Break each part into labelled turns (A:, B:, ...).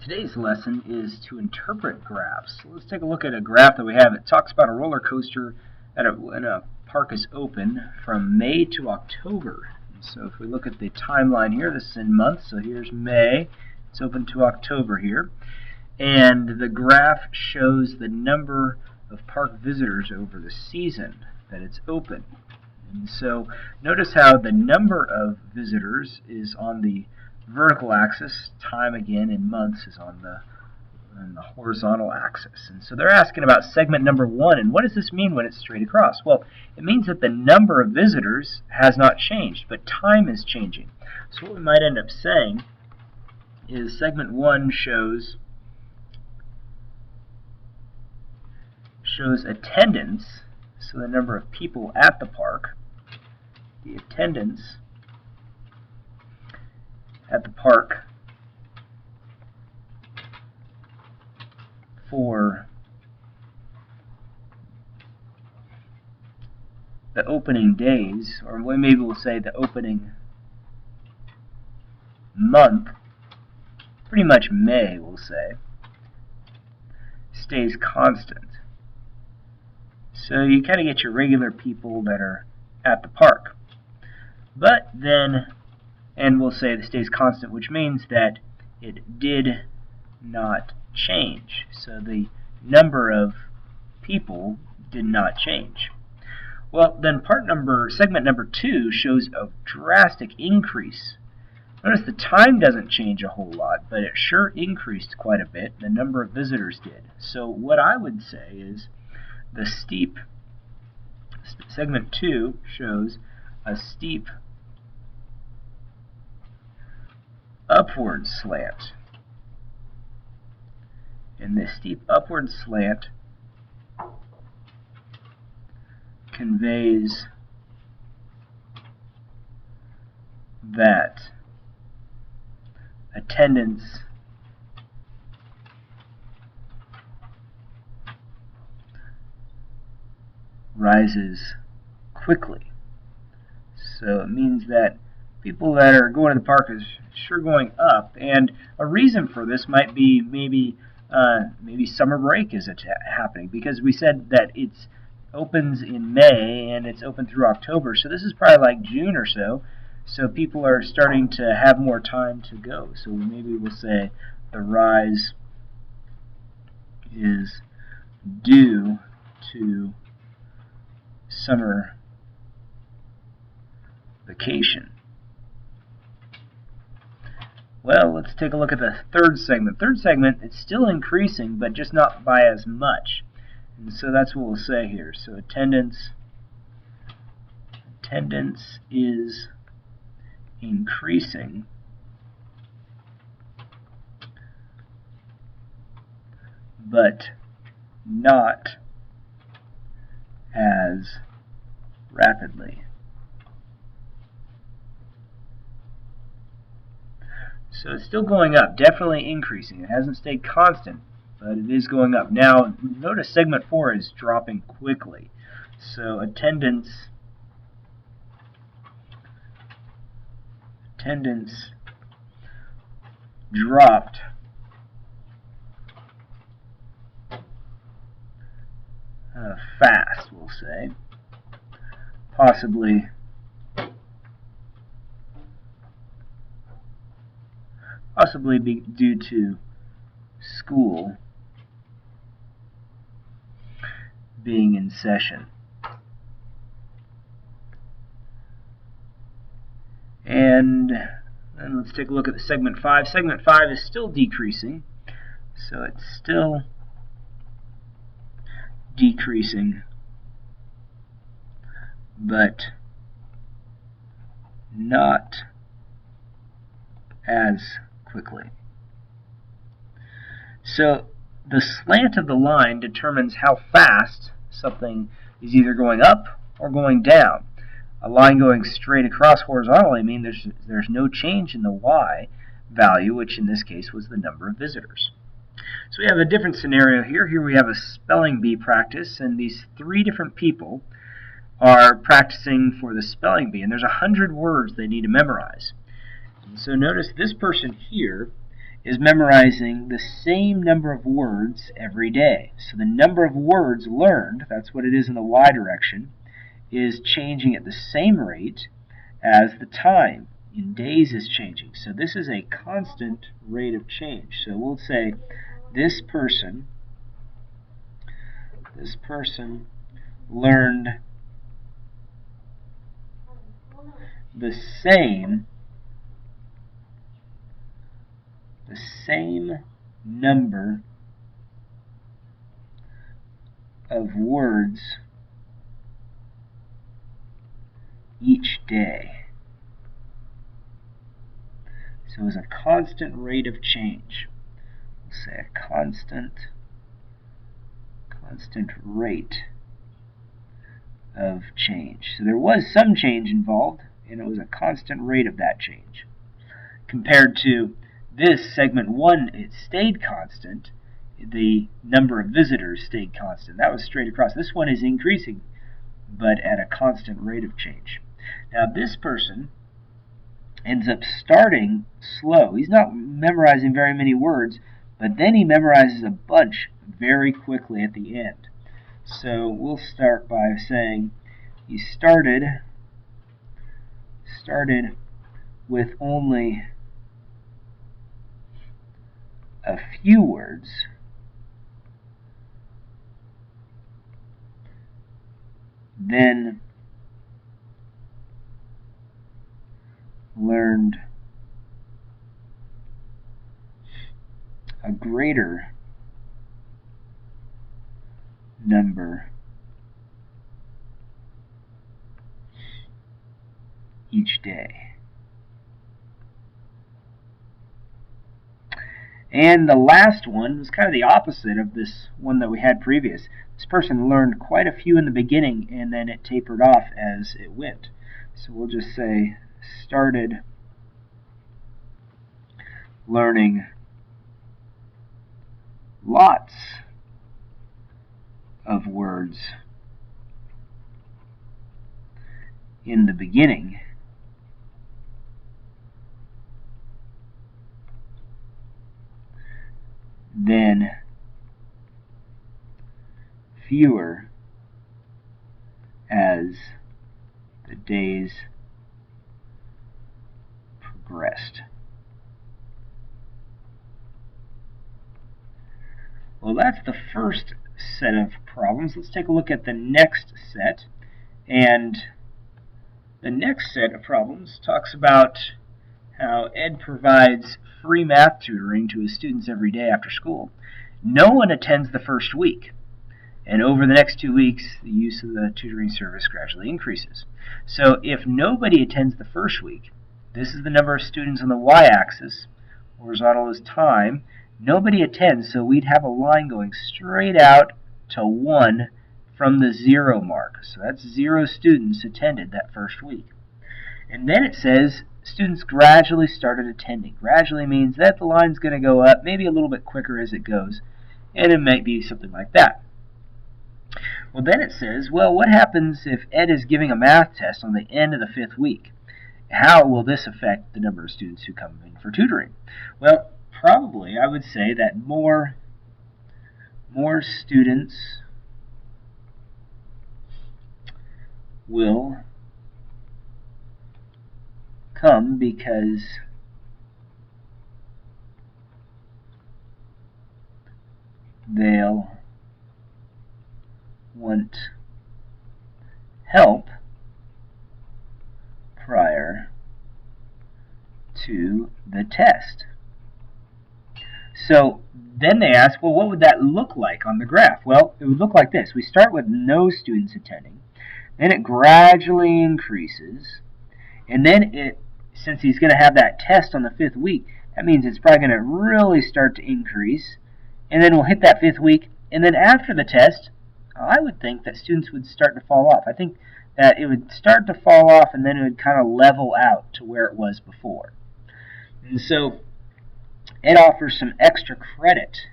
A: Today's lesson is to interpret graphs. So let's take a look at a graph that we have. It talks about a roller coaster when a park is open from May to October. So if we look at the timeline here, this is in months. So here's May. It's open to October here. And the graph shows the number of park visitors over the season that it's open. And so notice how the number of visitors is on the vertical axis, time again in months is on the horizontal axis. And so they're asking about segment number 1, and what does this mean when it's straight across? Well, it means that the number of visitors has not changed, but time is changing. So what we might end up saying is segment 1 shows attendance, so the number of people at the park, the attendance at the park for the opening days, or maybe we'll say the opening month, pretty much May we'll say, stays constant. So you kind of get your regular people that are at the park. But then, and we'll say it stays constant, which means that it did not change. So the number of people did not change. Well, then segment number 2 shows a drastic increase. Notice the time doesn't change a whole lot, but it sure increased quite a bit. The number of visitors did. So what I would say is segment 2 shows a steep upward slant. And this steep upward slant conveys that attendance rises quickly. So it means that people that are going to the park is sure going up, and a reason for this might be maybe summer break is happening, because we said that it opens in May and it's open through October, so this is probably like June or so. So people are starting to have more time to go. So maybe we'll say the rise is due to summer vacation. Well, let's take a look at the third segment. Third segment, it's still increasing, but just not by as much. And so that's what we'll say here. So attendance is increasing, but not as rapidly. So it's still going up, definitely increasing. It hasn't stayed constant, but it is going up. Now, notice segment 4 is dropping quickly. So attendance dropped fast, we'll say. Possibly due to school being in session. And then let's take a look at the segment 5. Segment 5 is still decreasing, so it's still decreasing, but not as quickly. So the slant of the line determines how fast something is either going up or going down. A line going straight across horizontally means there's no change in the y value, which in this case was the number of visitors. So we have a different scenario here. Here we have a spelling bee practice, and these 3 different people are practicing for the spelling bee, and there's 100 words they need to memorize. And so notice this person here is memorizing the same number of words every day. So the number of words learned, that's what it is in the y direction, is changing at the same rate as the time in days is changing. So this is a constant rate of change. So we'll say this person learned the same number of words each day. So it's a constant rate of change. We'll say a constant rate of change. So there was some change involved, and it was a constant rate of that change. Compared to this segment 1, it stayed constant. The number of visitors stayed constant. That was straight across. This one is increasing, but at a constant rate of change. Now this person ends up starting slow. He's not memorizing very many words, but then he memorizes a bunch very quickly at the end. So we'll start by saying he started with only a few words, then learned a greater number each day. And the last one was kind of the opposite of this one that we had previous. This person learned quite a few in the beginning, and then it tapered off as it went. So we'll just say started learning lots of words in the beginning, then fewer as the days progressed. Well, that's the first set of problems. Let's take a look at the next set. And the next set of problems talks about how Ed provides free math tutoring to his students every day after school. No one attends the first week, and over the next 2 weeks, the use of the tutoring service gradually increases. So if nobody attends the first week, this is the number of students on the y-axis, horizontal is time, nobody attends, so we'd have a line going straight out to 1 from the 0 mark. So that's 0 students attended that first week. And then it says students gradually started attending. Gradually means that the line's going to go up, maybe a little bit quicker as it goes, and it might be something like that. Well, then it says, well, what happens if Ed is giving a math test on the end of the 5th week? How will this affect the number of students who come in for tutoring? Well, probably I would say that more students will come because they'll want help prior to the test. So then they ask, well, what would that look like on the graph? Well, it would look like this. We start with no students attending, then it gradually increases, and then since he's going to have that test on the 5th week, that means it's probably going to really start to increase, and then we'll hit that 5th week, and then after the test, I would think that students would start to fall off. I think that it would start to fall off, and then it would kind of level out to where it was before. And so it offers some extra credit.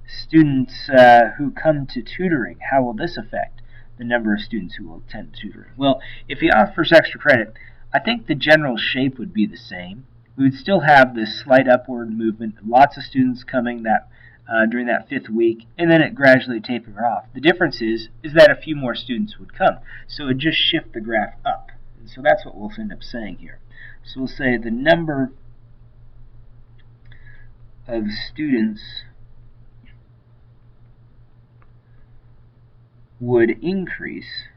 A: Students who come to tutoring, how will this affect the number of students who will attend tutoring? Well, if he offers extra credit, I think the general shape would be the same. we would still have this slight upward movement, lots of students coming during that 5th week, and then it gradually tapering off. The difference is that a few more students would come, so it would just shift the graph up. And so that's what we'll end up saying here. So we'll say the number of students would increase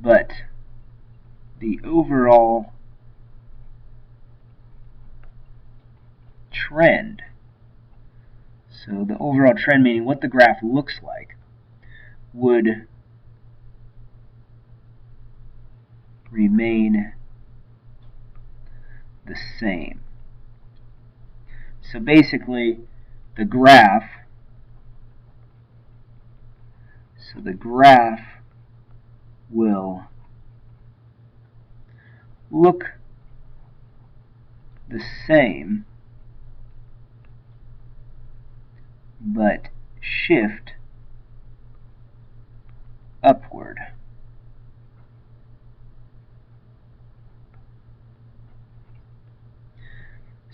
A: but the overall trend, so the overall trend meaning what the graph looks like, would remain the same. So basically the graph will look the same but shift upward.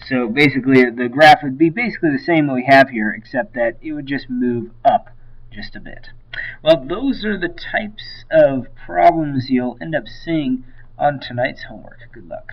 A: So basically the graph would be basically the same that we have here, except that it would just move up just a bit. Well, those are the types of problems you'll end up seeing on tonight's homework. Good luck.